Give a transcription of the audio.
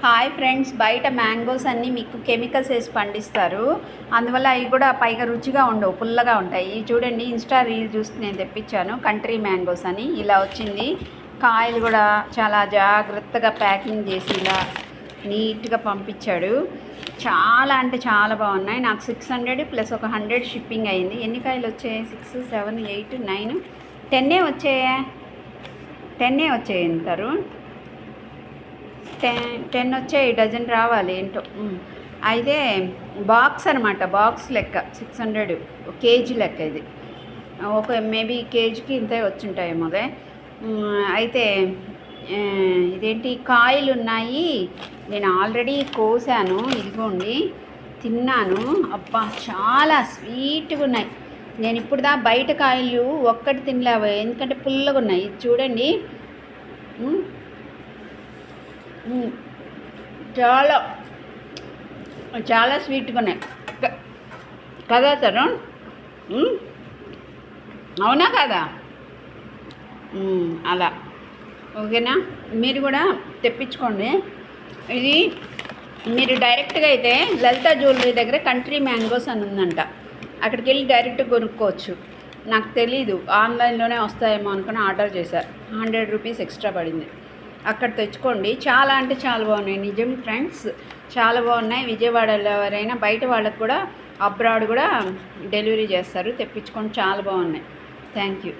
Hi friends, బయట mangoes అన్నీ మీకు కెమికల్స్ వేసి పండిస్తారు. అందువల్ల అవి కూడా పైగా రుచిగా ఉండవు, పుల్లగా ఉంటాయి. చూడండి, ఇన్స్టా రీల్ చూసి నేను తెప్పించాను కంట్రీ మ్యాంగోస్ అని. ఇలా వచ్చింది. కాయలు కూడా చాలా జాగ్రత్తగా ప్యాకింగ్ చేసి ఇలా నీట్గా పంపించాడు. చాలా అంటే చాలా బాగున్నాయి. నాకు 600 ప్లస్ ఒక 100 షిప్పింగ్ అయింది. ఎన్ని కాయలు వచ్చాయి? 6, 7, 8, 9, 10 వచ్చాయా? 10 వచ్చాయి అంటారు. 10 వచ్చాయి, డజన్ రావాలి ఏంటో. అయితే బాక్స్ అనమాట, బాక్స్ లెక్క 600 కేజీ లెక్క. ఇది ఒక మేబీ కేజీకి ఇంతే వచ్చింటాయేమోదే. అయితే ఇదేంటి, కాయలు ఉన్నాయి. నేను ఆల్రెడీ కోసాను, ఇదిగోండి, తిన్నాను. అబ్బా, చాలా స్వీట్గా ఉన్నాయి. నేను ఇప్పుడు బయట కాయలు ఒక్కటి తినలేవు, ఎందుకంటే పుల్లగా ఉన్నాయి. ఇది చూడండి, చాలా చాలా స్వీట్గా ఉన్నాయి కదా తరుణ్? అవునా కదా? అలా ఓకేనా? మీరు కూడా తెప్పించుకోండి. ఇది మీరు డైరెక్ట్గా అయితే లలిత జ్యువెలరీ దగ్గర కంట్రీ మ్యాంగోస్ అని ఉందంట, అక్కడికి వెళ్ళి డైరెక్ట్గా కొనుక్కోవచ్చు. నాకు తెలీదు, ఆన్లైన్లోనే వస్తాయేమో అనుకుని ఆర్డర్ చేశారు. 100 రూపీస్ ఎక్స్ట్రా పడింది. అక్కడ తెచ్చుకోండి. చాలా అంటే చాలా బాగున్నాయి, నిజం ఫ్రెండ్స్, చాలా బాగున్నాయి. విజయవాడలో ఎవరైనా బయట వాళ్ళకు కూడా, అబ్రాడ్ కూడా డెలివరీ చేస్తారు. తెప్పించుకోండి, చాలా బాగున్నాయి. Thank you.